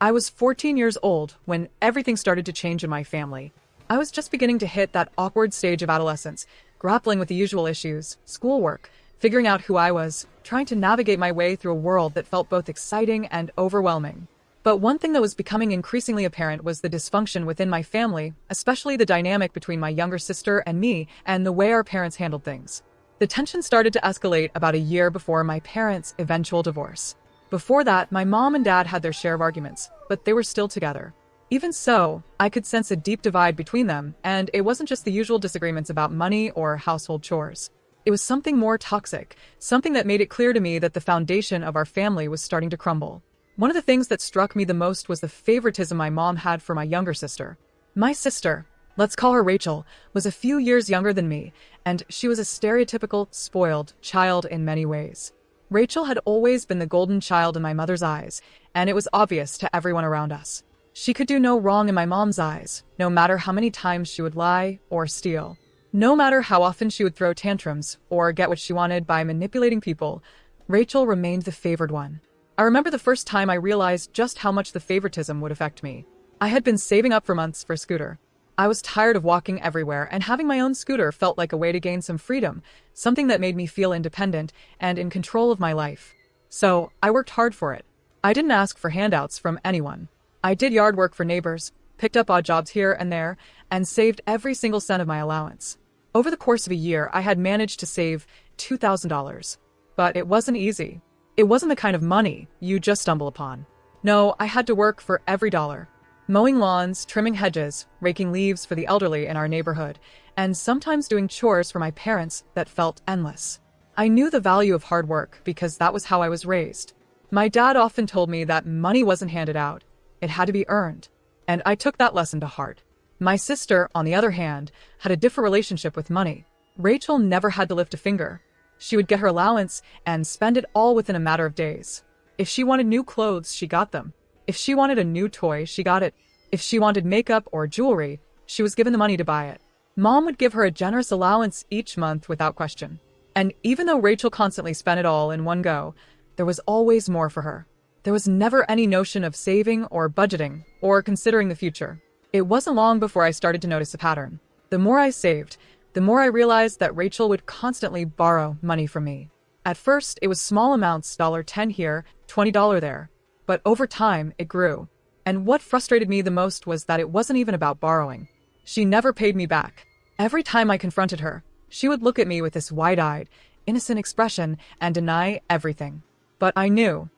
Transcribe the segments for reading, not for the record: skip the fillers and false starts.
I was 14 years old when everything started to change in my family. I was just beginning to hit that awkward stage of adolescence, grappling with the usual issues, schoolwork, figuring out who I was, trying to navigate my way through a world that felt both exciting and overwhelming. But one thing that was becoming increasingly apparent was the dysfunction within my family, especially the dynamic between my younger sister and me and the way our parents handled things. The tension started to escalate about a year before my parents' eventual divorce. Before that, my mom and dad had their share of arguments, but they were still together. Even so, I could sense a deep divide between them, and it wasn't just the usual disagreements about money or household chores. It was something more toxic, something that made it clear to me that the foundation of our family was starting to crumble. One of the things that struck me the most was the favoritism my mom had for my younger sister. My sister, let's call her Rachel, was a few years younger than me, and she was a stereotypical, spoiled child in many ways. Rachel had always been the golden child in my mother's eyes, and it was obvious to everyone around us. She could do no wrong in my mom's eyes, no matter how many times she would lie or steal. No matter how often she would throw tantrums or get what she wanted by manipulating people, Rachel remained the favored one. I remember the first time I realized just how much the favoritism would affect me. I had been saving up for months for a scooter. I was tired of walking everywhere, and having my own scooter felt like a way to gain some freedom, something that made me feel independent and in control of my life. So, I worked hard for it. I didn't ask for handouts from anyone. I did yard work for neighbors, picked up odd jobs here and there, and saved every single cent of my allowance. Over the course of a year, I had managed to save $2,000. But it wasn't easy. It wasn't the kind of money you just stumble upon. No, I had to work for every dollar. Mowing lawns, trimming hedges, raking leaves for the elderly in our neighborhood, and sometimes doing chores for my parents that felt endless. I knew the value of hard work because that was how I was raised. My dad often told me that money wasn't handed out, it had to be earned, and I took that lesson to heart. My sister, on the other hand, had a different relationship with money. Rachel never had to lift a finger. She would get her allowance and spend it all within a matter of days. If she wanted new clothes, she got them. If she wanted a new toy, she got it. If she wanted makeup or jewelry, she was given the money to buy it. Mom would give her a generous allowance each month without question. And even though Rachel constantly spent it all in one go, there was always more for her. There was never any notion of saving or budgeting or considering the future. It wasn't long before I started to notice a pattern. The more I saved, the more I realized that Rachel would constantly borrow money from me. At first, it was small amounts, $10 here, $20 there. But over time, it grew. And what frustrated me the most was that it wasn't even about borrowing. She never paid me back. Every time I confronted her, she would look at me with this wide-eyed, innocent expression and deny everything. But I knew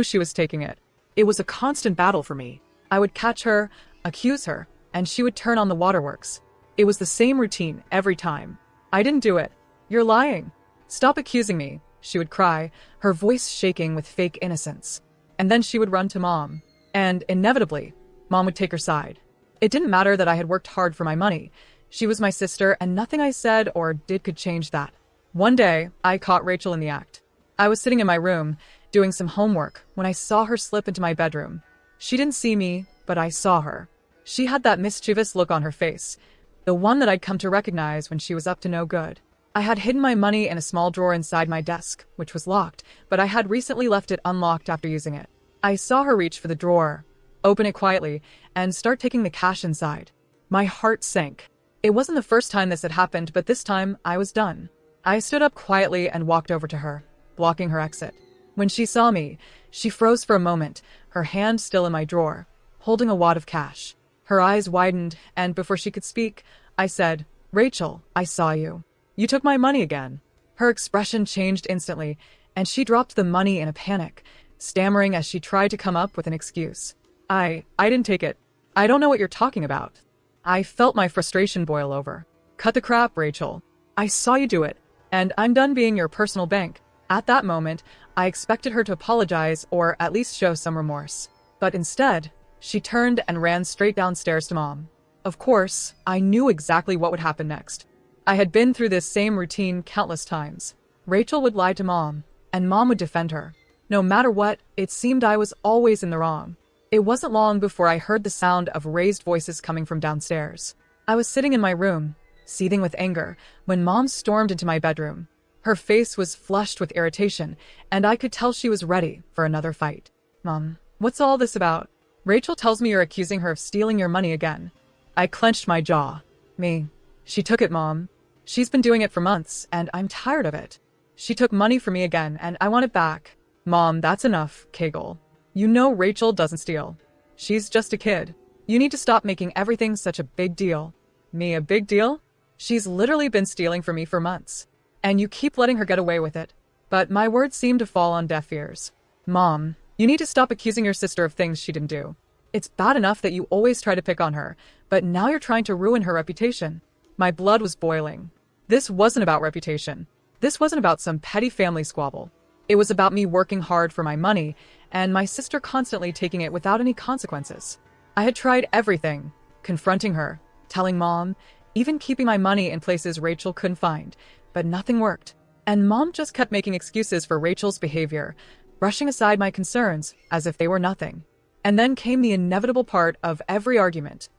she was taking it. It was a constant battle for me. I would catch her, accuse her, and she would turn on the waterworks. It was the same routine every time. I didn't do it. You're lying. Stop accusing me, she would cry, her voice shaking with fake innocence. And then she would run to Mom. And inevitably, Mom would take her side. It didn't matter that I had worked hard for my money. She was my sister, and nothing I said or did could change that. One day, I caught Rachel in the act. I was sitting in my room, doing some homework, when I saw her slip into my bedroom. She didn't see me, but I saw her. She had that mischievous look on her face, the one that I'd come to recognize when she was up to no good. I had hidden my money in a small drawer inside my desk, which was locked, but I had recently left it unlocked after using it. I saw her reach for the drawer, open it quietly, and start taking the cash inside. My heart sank. It wasn't the first time this had happened, but this time I was done. I stood up quietly and walked over to her, blocking her exit. When she saw me, she froze for a moment, her hand still in my drawer, holding a wad of cash. Her eyes widened, and before she could speak, I said, "Rachel, I saw you. You took my money again." Her expression changed instantly, and she dropped the money in a panic, stammering as she tried to come up with an excuse. I didn't take it. I don't know what you're talking about." I felt my frustration boil over. "Cut the crap, Rachel. I saw you do it, and I'm done being your personal bank." At that moment, I expected her to apologize or at least show some remorse. But instead, she turned and ran straight downstairs to Mom. Of course, I knew exactly what would happen next. I had been through this same routine countless times. Rachel would lie to Mom, and Mom would defend her. No matter what, it seemed I was always in the wrong. It wasn't long before I heard the sound of raised voices coming from downstairs. I was sitting in my room, seething with anger, when Mom stormed into my bedroom. Her face was flushed with irritation, and I could tell she was ready for another fight. "Mom, what's all this about?" Rachel tells me you're accusing her of stealing your money again. I clenched my jaw. Me. She took it, Mom. She's been doing it for months, and I'm tired of it. She took money from me again, and I want it back. Mom, that's enough, Kagle. You know Rachel doesn't steal. She's just a kid. You need to stop making everything such a big deal. Me, a big deal? She's literally been stealing from me for months. And you keep letting her get away with it. But my words seem to fall on deaf ears. Mom, you need to stop accusing your sister of things she didn't do. It's bad enough that you always try to pick on her, but now you're trying to ruin her reputation. My blood was boiling. This wasn't about reputation. This wasn't about some petty family squabble. It was about me working hard for my money, and my sister constantly taking it without any consequences. I had tried everything, confronting her, telling Mom, even keeping my money in places Rachel couldn't find, but nothing worked. And Mom just kept making excuses for Rachel's behavior, brushing aside my concerns as if they were nothing. And then came the inevitable part of every argument.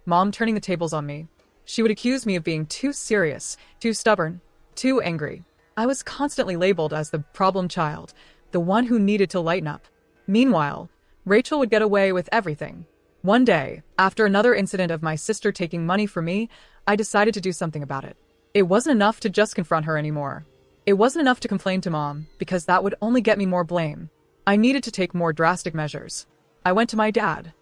Mom turning the tables on me. She would accuse me of being too serious, too stubborn, too angry. I was constantly labeled as the problem child, the one who needed to lighten up. Meanwhile, Rachel would get away with everything. One day, after another incident of my sister taking money from me, I decided to do something about it. It wasn't enough to just confront her anymore. It wasn't enough to complain to Mom, because that would only get me more blame. I needed to take more drastic measures. I went to my dad,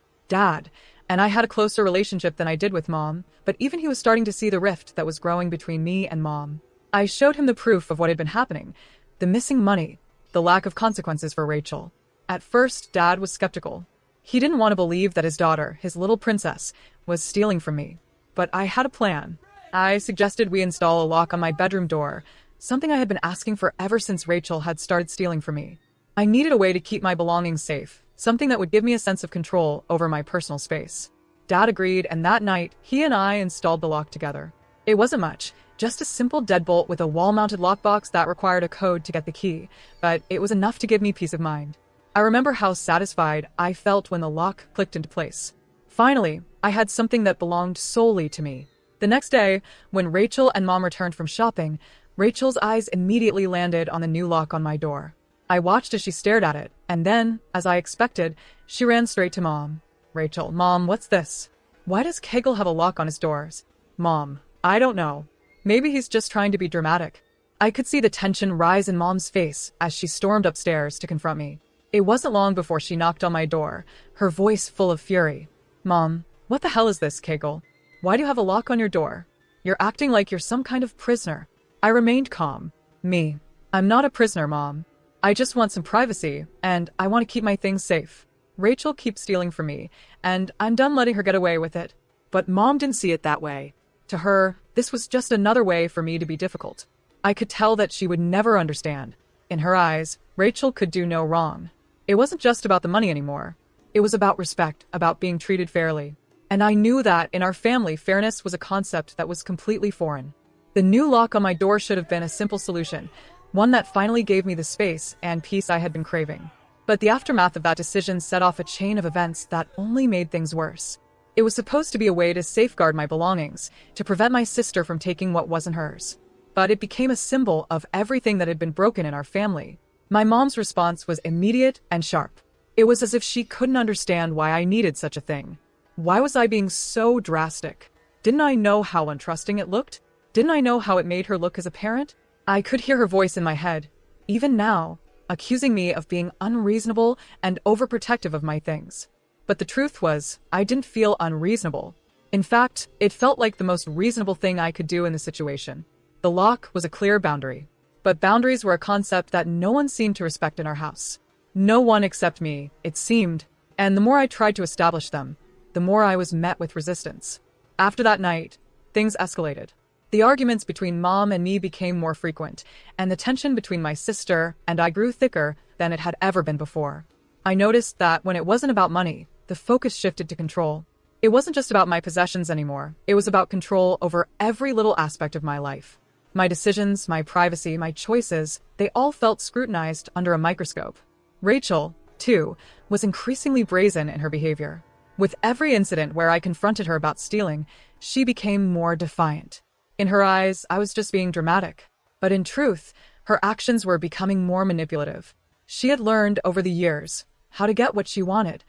and I had a closer relationship than I did with Mom, but even he was starting to see the rift that was growing between me and Mom. I showed him the proof of what had been happening, the missing money, the lack of consequences for Rachel. At first, Dad was skeptical. He didn't want to believe that his daughter, his little princess, was stealing from me. But I had a plan. I suggested we install a lock on my bedroom door, something I had been asking for ever since Rachel had started stealing from me. I needed a way to keep my belongings safe, something that would give me a sense of control over my personal space. Dad agreed, and that night, he and I installed the lock together. It wasn't much, just a simple deadbolt with a wall-mounted lockbox that required a code to get the key, but it was enough to give me peace of mind. I remember how satisfied I felt when the lock clicked into place. Finally, I had something that belonged solely to me. The next day, when Rachel and Mom returned from shopping, Rachel's eyes immediately landed on the new lock on my door. I watched as she stared at it, and then, as I expected, she ran straight to Mom. Rachel, Mom, what's this? Why does Kagle have a lock on his doors? Mom, I don't know. Maybe he's just trying to be dramatic. I could see the tension rise in Mom's face as she stormed upstairs to confront me. It wasn't long before she knocked on my door, her voice full of fury. Mom, what the hell is this, Kagle? Why do you have a lock on your door? You're acting like you're some kind of prisoner. I remained calm. Me, I'm not a prisoner, Mom. I just want some privacy, and I want to keep my things safe. Rachel keeps stealing from me, and I'm done letting her get away with it. But Mom didn't see it that way. To her, this was just another way for me to be difficult. I could tell that she would never understand. In her eyes, Rachel could do no wrong. It wasn't just about the money anymore. It was about respect, about being treated fairly. And I knew that, in our family, fairness was a concept that was completely foreign. The new lock on my door should have been a simple solution, one that finally gave me the space and peace I had been craving. But the aftermath of that decision set off a chain of events that only made things worse. It was supposed to be a way to safeguard my belongings, to prevent my sister from taking what wasn't hers. But it became a symbol of everything that had been broken in our family. My mom's response was immediate and sharp. It was as if she couldn't understand why I needed such a thing. Why was I being so drastic? Didn't I know how untrusting it looked? Didn't I know how it made her look as a parent? I could hear her voice in my head, even now, accusing me of being unreasonable and overprotective of my things. But the truth was, I didn't feel unreasonable. In fact, it felt like the most reasonable thing I could do in the situation. The lock was a clear boundary. But boundaries were a concept that no one seemed to respect in our house. No one except me, it seemed, and the more I tried to establish them, the more I was met with resistance. After that night, things escalated. The arguments between Mom and me became more frequent, and the tension between my sister and I grew thicker than it had ever been before. I noticed that when it wasn't about money, the focus shifted to control. It wasn't just about my possessions anymore. It was about control over every little aspect of my life. My decisions, my privacy, my choices, they all felt scrutinized under a microscope. Rachel, too, was increasingly brazen in her behavior. With every incident where I confronted her about stealing, she became more defiant. In her eyes, I was just being dramatic. But in truth, her actions were becoming more manipulative. She had learned over the years how to get what she wanted,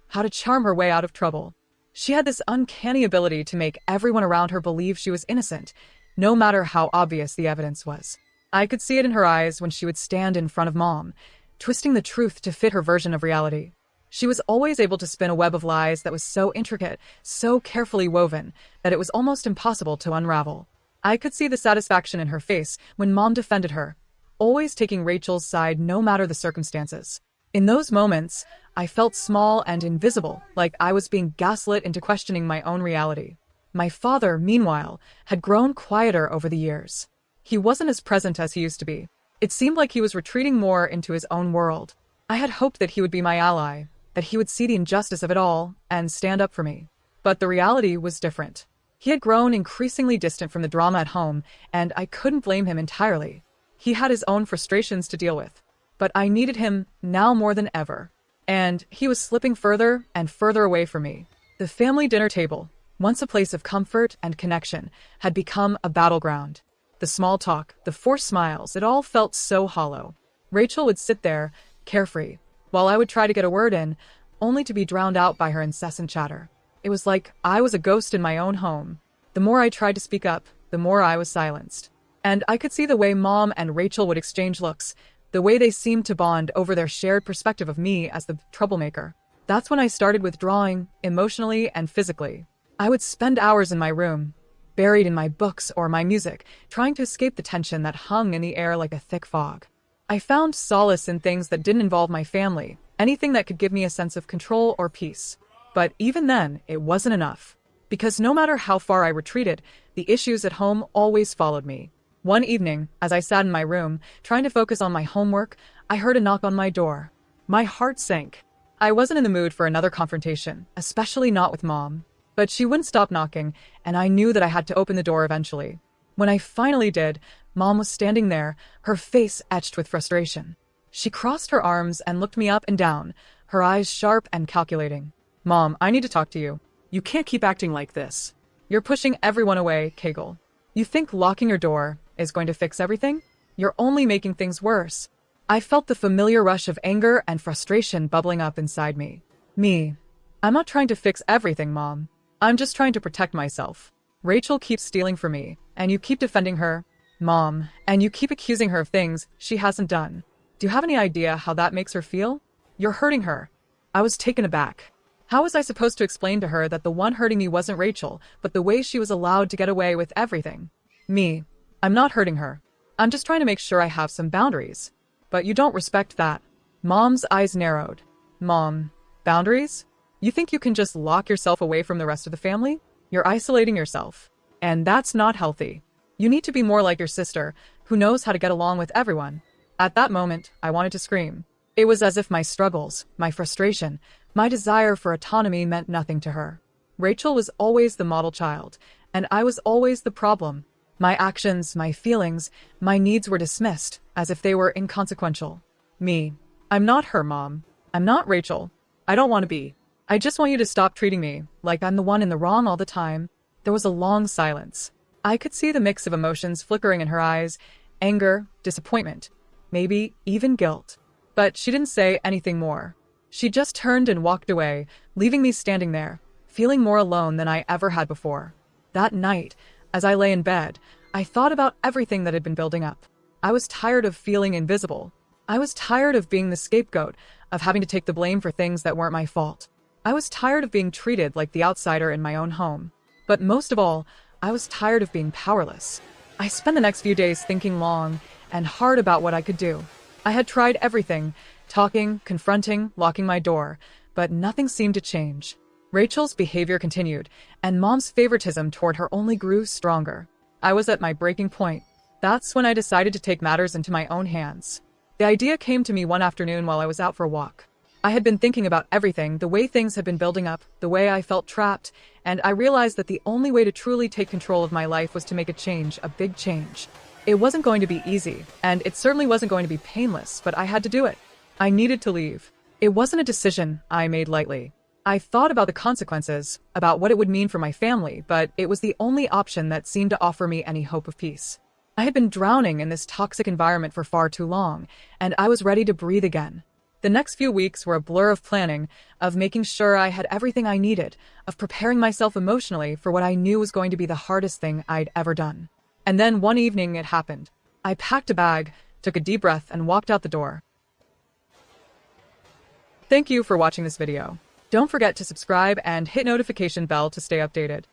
how to charm her way out of trouble. She had this uncanny ability to make everyone around her believe she was innocent, no matter how obvious the evidence was. I could see it in her eyes when she would stand in front of Mom, twisting the truth to fit her version of reality. She was always able to spin a web of lies that was so intricate, so carefully woven, that it was almost impossible to unravel. I could see the satisfaction in her face when Mom defended her, always taking Rachel's side no matter the circumstances. In those moments, I felt small and invisible, like I was being gaslit into questioning my own reality. My father, meanwhile, had grown quieter over the years. He wasn't as present as he used to be. It seemed like he was retreating more into his own world. I had hoped that he would be my ally, that he would see the injustice of it all and stand up for me. But the reality was different. He had grown increasingly distant from the drama at home, and I couldn't blame him entirely. He had his own frustrations to deal with. But I needed him now more than ever. And he was slipping further and further away from me. The family dinner table, once a place of comfort and connection, had become a battleground. The small talk, the forced smiles, it all felt so hollow. Rachel would sit there, carefree, while I would try to get a word in, only to be drowned out by her incessant chatter. It was like I was a ghost in my own home. The more I tried to speak up, the more I was silenced. And I could see the way Mom and Rachel would exchange looks, the way they seemed to bond over their shared perspective of me as the troublemaker. That's when I started withdrawing, emotionally and physically. I would spend hours in my room, buried in my books or my music, trying to escape the tension that hung in the air like a thick fog. I found solace in things that didn't involve my family, anything that could give me a sense of control or peace. But even then, it wasn't enough. Because no matter how far I retreated, the issues at home always followed me. One evening, as I sat in my room, trying to focus on my homework, I heard a knock on my door. My heart sank. I wasn't in the mood for another confrontation, especially not with Mom. But she wouldn't stop knocking, and I knew that I had to open the door eventually. When I finally did, Mom was standing there, her face etched with frustration. She crossed her arms and looked me up and down, her eyes sharp and calculating. "Mom, I need to talk to you. You can't keep acting like this. You're pushing everyone away, Kagle. You think locking your door is going to fix everything? You're only making things worse." I felt the familiar rush of anger and frustration bubbling up inside me. I'm not trying to fix everything, Mom. I'm just trying to protect myself. Rachel keeps stealing from me, and you keep defending her, Mom, and you keep accusing her of things she hasn't done. Do you have any idea how that makes her feel? You're hurting her. I was taken aback. How was I supposed to explain to her that the one hurting me wasn't Rachel, but the way she was allowed to get away with everything? I'm not hurting her. I'm just trying to make sure I have some boundaries. But you don't respect that. Mom's eyes narrowed. Mom, boundaries? You think you can just lock yourself away from the rest of the family? You're isolating yourself. And that's not healthy. You need to be more like your sister, who knows how to get along with everyone. At that moment, I wanted to scream. It was as if my struggles, my frustration, my desire for autonomy meant nothing to her. Rachel was always the model child, and I was always the problem. My actions, my feelings, my needs were dismissed, as if they were inconsequential. I'm not her, Mom. I'm not Rachel. I don't want to be. I just want you to stop treating me like I'm the one in the wrong all the time. There was a long silence. I could see the mix of emotions flickering in her eyes, anger, disappointment, maybe even guilt. But she didn't say anything more. She just turned and walked away, leaving me standing there, feeling more alone than I ever had before. That night, as I lay in bed, I thought about everything that had been building up. I was tired of feeling invisible. I was tired of being the scapegoat, of having to take the blame for things that weren't my fault. I was tired of being treated like the outsider in my own home. But most of all, I was tired of being powerless. I spent the next few days thinking long and hard about what I could do. I had tried everything, talking, confronting, locking my door, but nothing seemed to change. Rachel's behavior continued, and Mom's favoritism toward her only grew stronger. I was at my breaking point. That's when I decided to take matters into my own hands. The idea came to me one afternoon while I was out for a walk. I had been thinking about everything, the way things had been building up, the way I felt trapped, and I realized that the only way to truly take control of my life was to make a change, a big change. It wasn't going to be easy, and it certainly wasn't going to be painless, but I had to do it. I needed to leave. It wasn't a decision I made lightly. I thought about the consequences, about what it would mean for my family, but it was the only option that seemed to offer me any hope of peace. I had been drowning in this toxic environment for far too long, and I was ready to breathe again. The next few weeks were a blur of planning, of making sure I had everything I needed, of preparing myself emotionally for what I knew was going to be the hardest thing I'd ever done. And then one evening it happened. I packed a bag, took a deep breath, and walked out the door. Thank you for watching this video. Don't forget to subscribe and hit notification bell to stay updated.